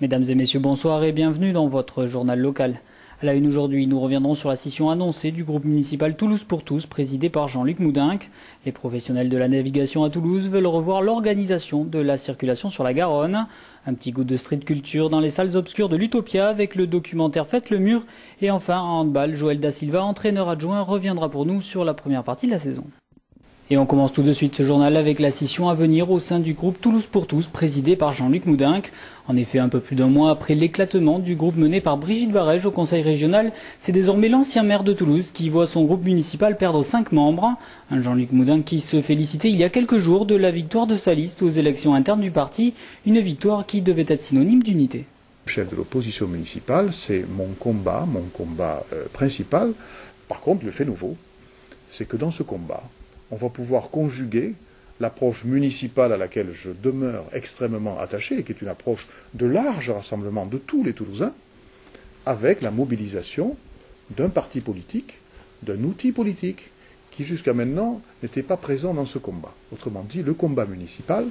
Mesdames et messieurs, bonsoir et bienvenue dans votre journal local. À la une aujourd'hui, nous reviendrons sur la scission annoncée du groupe municipal Toulouse pour tous, présidé par Jean-Luc Moudinque. Les professionnels de la navigation à Toulouse veulent revoir l'organisation de la circulation sur la Garonne. Un petit goût de street culture dans les salles obscures de l'Utopia avec le documentaire Faites le mur. Et enfin, en handball, Joël Da Silva, entraîneur adjoint, reviendra pour nous sur la première partie de la saison. Et on commence tout de suite ce journal avec la scission à venir au sein du groupe Toulouse pour tous, présidé par Jean-Luc Moudinque. En effet, un peu plus d'un mois après l'éclatement du groupe mené par Brigitte Barège au conseil régional, c'est désormais l'ancien maire de Toulouse qui voit son groupe municipal perdre 5 membres. Un Jean-Luc Moudinque qui se félicitait il y a quelques jours de la victoire de sa liste aux élections internes du parti, une victoire qui devait être synonyme d'unité. Le chef de l'opposition municipale, c'est mon combat principal. Par contre, le fait nouveau, c'est que dans ce combat, on va pouvoir conjuguer l'approche municipale à laquelle je demeure extrêmement attaché, et qui est une approche de large rassemblement de tous les Toulousains, avec la mobilisation d'un parti politique, d'un outil politique, qui jusqu'à maintenant n'était pas présent dans ce combat. Autrement dit, le combat municipal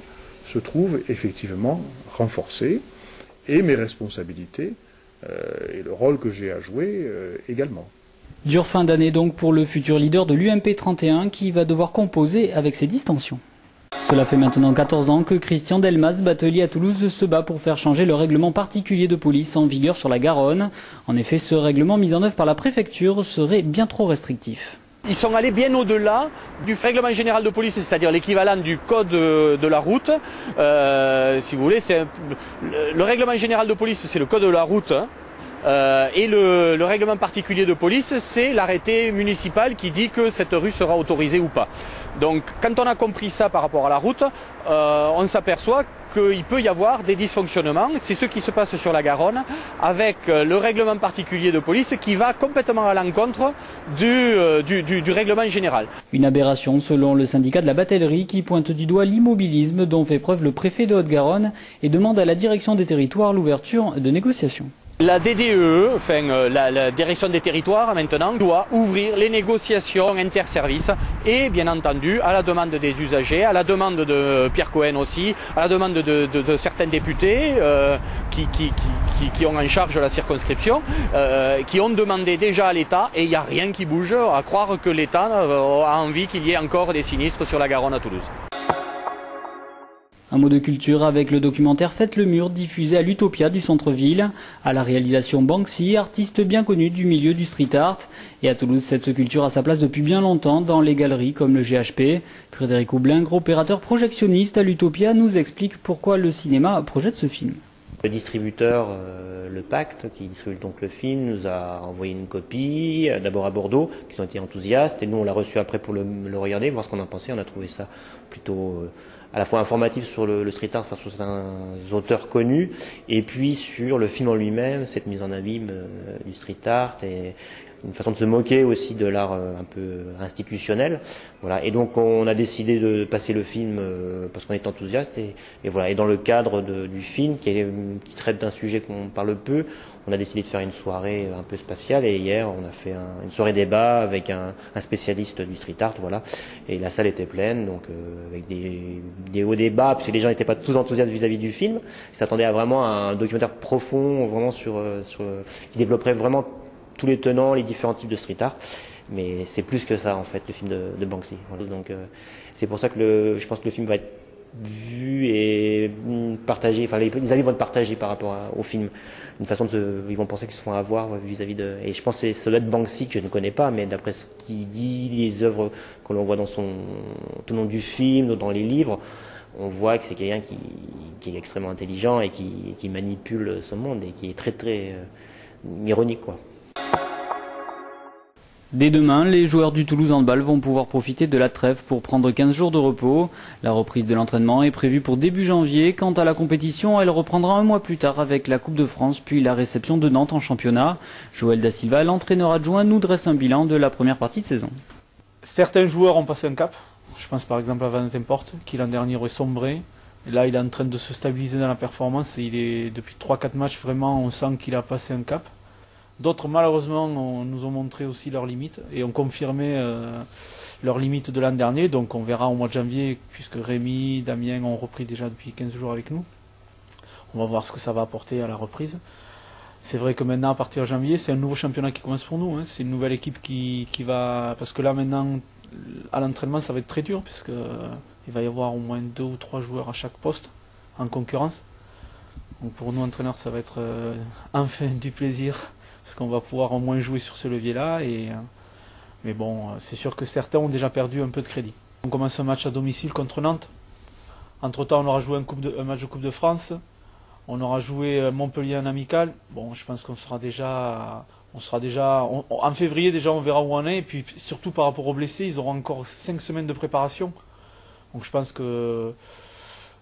se trouve effectivement renforcé, et mes responsabilités et le rôle que j'ai à jouer également. Dure fin d'année donc pour le futur leader de l'UMP 31 qui va devoir composer avec ses distensions. Cela fait maintenant 14 ans que Christian Delmas, batelier à Toulouse, se bat pour faire changer le règlement particulier de police en vigueur sur la Garonne. En effet, ce règlement mis en œuvre par la préfecture serait bien trop restrictif. Ils sont allés bien au-delà du règlement général de police, c'est-à-dire l'équivalent du code de la route. Si vous voulez, le règlement général de police, c'est le code de la route. Et le règlement particulier de police, c'est l'arrêté municipal qui dit que cette rue sera autorisée ou pas. Donc quand on a compris ça par rapport à la route, on s'aperçoit qu'il peut y avoir des dysfonctionnements. C'est ce qui se passe sur la Garonne avec le règlement particulier de police qui va complètement à l'encontre du règlement général. Une aberration selon le syndicat de la batellerie qui pointe du doigt l'immobilisme dont fait preuve le préfet de Haute-Garonne et demande à la direction des territoires l'ouverture de négociations. La DDE, la direction des territoires maintenant, doit ouvrir les négociations interservices et bien entendu à la demande des usagers, à la demande de Pierre Cohen aussi, à la demande de certains députés qui ont en charge la circonscription, qui ont demandé déjà à l'État et il n'y a rien qui bouge, à croire que l'État a envie qu'il y ait encore des sinistres sur la Garonne à Toulouse. Un mot de culture avec le documentaire Faites le mur diffusé à l'Utopia du centre-ville. À la réalisation Banksy, artiste bien connu du milieu du street art. Et à Toulouse, cette culture a sa place depuis bien longtemps dans les galeries comme le GHP. Frédéric Houblingre, opérateur projectionniste à l'Utopia, nous explique pourquoi le cinéma projette ce film. Le distributeur, le Pacte, qui distribue donc le film, nous a envoyé une copie, d'abord à Bordeaux, qui ont été enthousiastes, et nous on l'a reçu après pour le regarder, voir ce qu'on en pensait. On a trouvé ça plutôt à la fois informatif sur le street art, enfin sur certains auteurs connus, et puis sur le film en lui-même, cette mise en abîme du street art, et une façon de se moquer aussi de l'art un peu institutionnel. Voilà. Et donc on a décidé de passer le film parce qu'on est enthousiaste et voilà. Et dans le cadre du film qui traite d'un sujet qu'on parle peu, on a décidé de faire une soirée un peu spatiale et hier on a fait une soirée débat avec un spécialiste du street art, voilà. Et la salle était pleine, donc avec des hauts débats, puisque les gens n'étaient pas tous enthousiastes vis-à-vis du film. Ils s'attendaient à vraiment un documentaire profond, vraiment qui développerait vraiment tous les tenants, les différents types de street art, mais c'est plus que ça en fait le film de Banksy. Donc c'est pour ça que je pense que le film va être vu et partagé. Enfin les avis vont être partagés par rapport au film. Une façon ils vont penser qu'ils se font avoir vis-à-vis de. Et je pense que ça doit être Banksy que je ne connais pas, mais d'après ce qu'il dit, les œuvres que l'on voit dans tout le long du film, dans les livres, on voit que c'est quelqu'un qui est extrêmement intelligent et qui manipule ce monde et qui est très très ironique quoi. Dès demain, les joueurs du Toulouse Handball vont pouvoir profiter de la trêve pour prendre 15 jours de repos. La reprise de l'entraînement est prévue pour début janvier. Quant à la compétition, elle reprendra un mois plus tard avec la Coupe de France puis la réception de Nantes en championnat. Joël Da Silva, l'entraîneur adjoint, nous dresse un bilan de la première partie de saison. Certains joueurs ont passé un cap. Je pense par exemple à Valentin Porte, qui l'an dernier aurait sombré. Et là, il est en train de se stabiliser dans la performance et depuis 3-4 matchs, vraiment, on sent qu'il a passé un cap. D'autres, malheureusement, nous ont montré aussi leurs limites et ont confirmé leurs limites de l'an dernier. Donc on verra au mois de janvier, puisque Rémi, Damien ont repris déjà depuis 15 jours avec nous. On va voir ce que ça va apporter à la reprise. C'est vrai que maintenant, à partir de janvier, c'est un nouveau championnat qui commence pour nous. Hein. C'est une nouvelle équipe qui va... Parce que là, maintenant, à l'entraînement, ça va être très dur, puisque il va y avoir au moins 2 ou 3 joueurs à chaque poste en concurrence. Donc pour nous, entraîneurs, ça va être enfin du plaisir, parce qu'on va pouvoir au moins jouer sur ce levier-là. Mais bon, c'est sûr que certains ont déjà perdu un peu de crédit. On commence un match à domicile contre Nantes. Entre-temps, on aura joué un match de Coupe de France. On aura joué Montpellier en amical. Bon, je pense qu'on sera déjà... en février, déjà, on verra où on est. Et puis, surtout par rapport aux blessés, ils auront encore 5 semaines de préparation. Donc, je pense que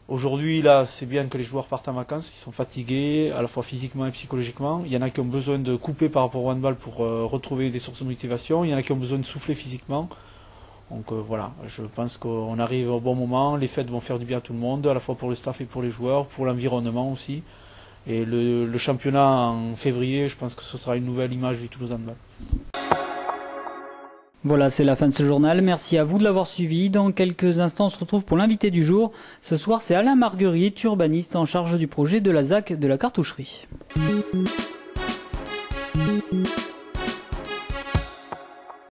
aujourd'hui, là, c'est bien que les joueurs partent en vacances. Ils sont fatigués, à la fois physiquement et psychologiquement. Il y en a qui ont besoin de couper par rapport au handball pour retrouver des sources de motivation. Il y en a qui ont besoin de souffler physiquement. Donc voilà, je pense qu'on arrive au bon moment. Les fêtes vont faire du bien à tout le monde, à la fois pour le staff et pour les joueurs, pour l'environnement aussi. Et le championnat en février, je pense que ce sera une nouvelle image du Toulouse Handball. Voilà, c'est la fin de ce journal. merci à vous de l'avoir suivi. Dans quelques instants, on se retrouve pour l'invité du jour. Ce soir, c'est Alain Marguerite, urbaniste en charge du projet de la ZAC de la Cartoucherie.